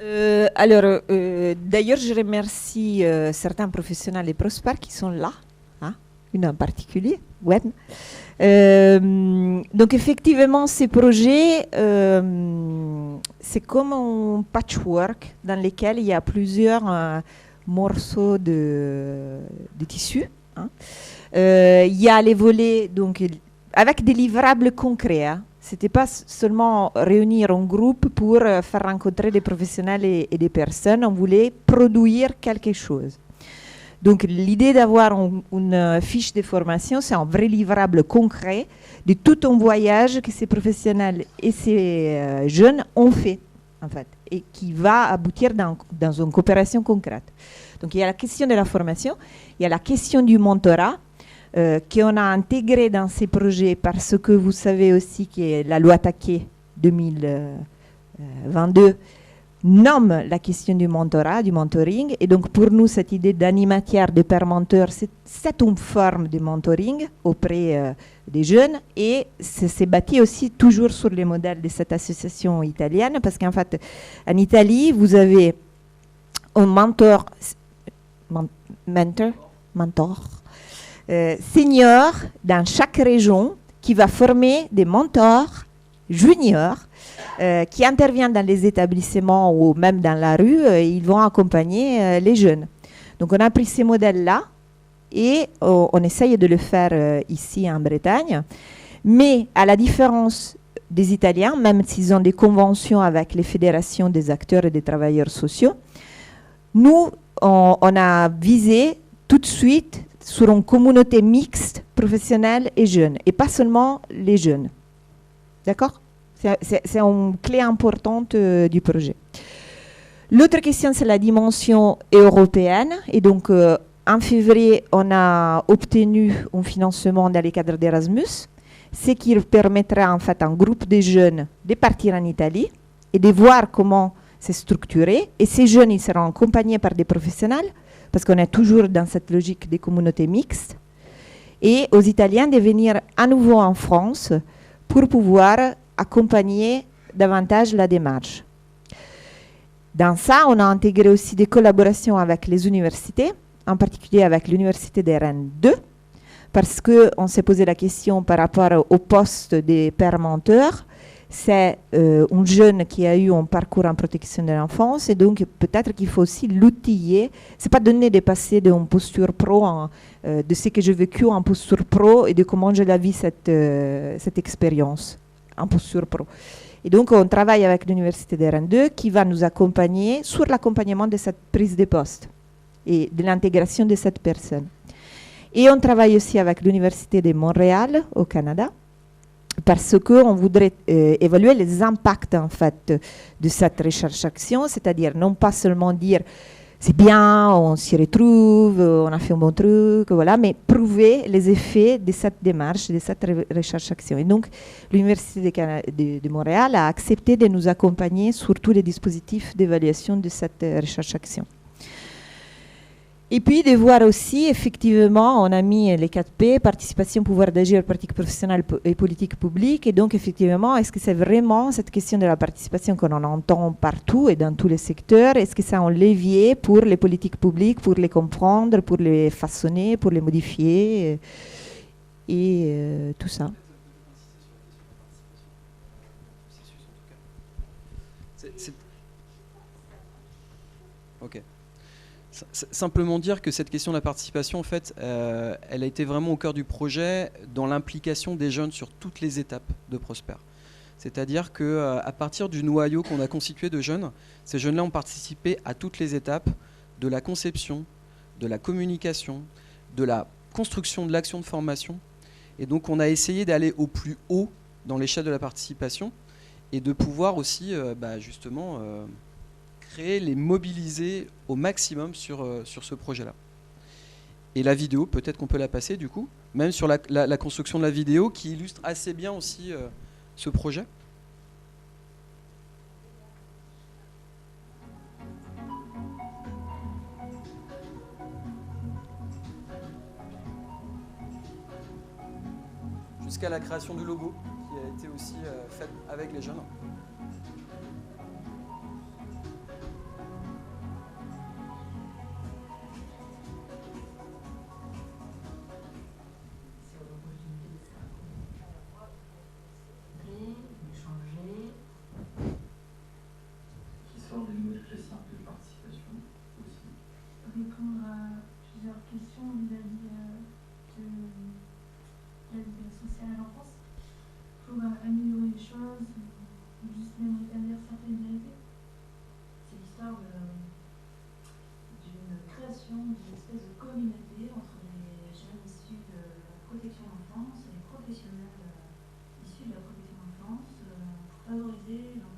D'ailleurs, je remercie certains professionnels de Prosper qui sont là, hein, une en particulier, Gwen. Donc, effectivement, ces projets, c'est comme un patchwork dans lequel il y a plusieurs morceaux de tissu. Hein. Il y a les volets, donc, avec des livrables concrets. Hein. Ce n'était pas seulement réunir un groupe pour faire rencontrer des professionnels et des personnes, on voulait produire quelque chose. Donc l'idée d'avoir une fiche de formation, c'est un vrai livrable concret de tout un voyage que ces professionnels et ces jeunes ont fait, en fait, et qui va aboutir dans une coopération concrète. Donc il y a la question de la formation, il y a la question du mentorat, qu'on a intégré dans ces projets parce que vous savez aussi que la loi Taquet 2022 nomme la question du mentorat, du mentoring. Et donc pour nous, cette idée d'animatière, de père mentor, c'est une forme de mentoring auprès des jeunes. Et c'est bâti aussi toujours sur les modèles de cette association italienne parce qu'en fait, en Italie, vous avez un mentor senior dans chaque région qui va former des mentors juniors qui interviennent dans les établissements ou même dans la rue. Ils vont accompagner les jeunes. Donc on a pris ces modèles-là et on essaye de le faire ici en Bretagne. Mais à la différence des Italiens, même s'ils ont des conventions avec les fédérations des acteurs et des travailleurs sociaux, nous, on a visé tout de suite sur une communauté mixte, professionnelle et jeune, et pas seulement les jeunes. D'accord ? C'est une clé importante du projet. L'autre question, c'est la dimension européenne. Et donc, en février, on a obtenu un financement dans le cadre d'Erasmus, ce qui permettra en fait à un groupe de jeunes de partir en Italie et de voir comment c'est structuré. Et ces jeunes, ils seront accompagnés par des professionnels, parce qu'on est toujours dans cette logique des communautés mixtes, et aux Italiens de venir à nouveau en France pour pouvoir accompagner davantage la démarche. Dans ça, on a intégré aussi des collaborations avec les universités, en particulier avec l'université de Rennes 2, parce qu'on s'est posé la question par rapport au poste des pères menteurs. C'est un jeune qui a eu un parcours en protection de l'enfance et donc peut-être qu'il faut aussi l'outiller. Ce n'est pas donné de passer d'une posture pro, de ce que j'ai vécu en posture pro et de comment je la vis cette expérience un peu surpro. Et donc, on travaille avec l'Université de Rennes 2 qui va nous accompagner sur l'accompagnement de cette prise de poste et de l'intégration de cette personne. Et on travaille aussi avec l'Université de Montréal au Canada parce qu'on voudrait évaluer les impacts en fait de cette recherche-action, c'est-à-dire non pas seulement dire c'est bien, on s'y retrouve, on a fait un bon truc, voilà, mais prouver les effets de cette démarche, de cette recherche-action. Et donc, l'Université de Montréal a accepté de nous accompagner sur tous les dispositifs d'évaluation de cette recherche-action. Et puis de voir aussi, effectivement, on a mis les 4P, participation, pouvoir d'agir, pratique professionnelle et politique publique. Et donc, effectivement, est-ce que c'est vraiment cette question de la participation qu'on en entend partout et dans tous les secteurs? Est-ce que c'est un levier pour les politiques publiques, pour les comprendre, pour les façonner, pour les modifier et tout ça? Ok. Simplement dire que cette question de la participation, en fait, elle a été vraiment au cœur du projet dans l'implication des jeunes sur toutes les étapes de Prosper. C'est-à-dire qu'à partir du noyau qu'on a constitué de jeunes, ces jeunes-là ont participé à toutes les étapes de la conception, de la communication, de la construction de l'action de formation. Et donc on a essayé d'aller au plus haut dans l'échelle de la participation et de pouvoir aussi justement créer, les mobiliser au maximum sur ce projet-là. Et la vidéo, peut-être qu'on peut la passer du coup, même sur la construction de la vidéo qui illustre assez bien aussi ce projet. Jusqu'à la création du logo qui a été aussi faite avec les jeunes. Répondre à plusieurs questions vis-à-vis de l'aide sociale à l'enfance pour améliorer les choses ou juste même rétablir certaines vérités. C'est l'histoire d'une création d'une espèce de communauté entre les jeunes issus de la protection de l'enfance et les professionnels issus de la protection de l'enfance pour favoriser l'enfance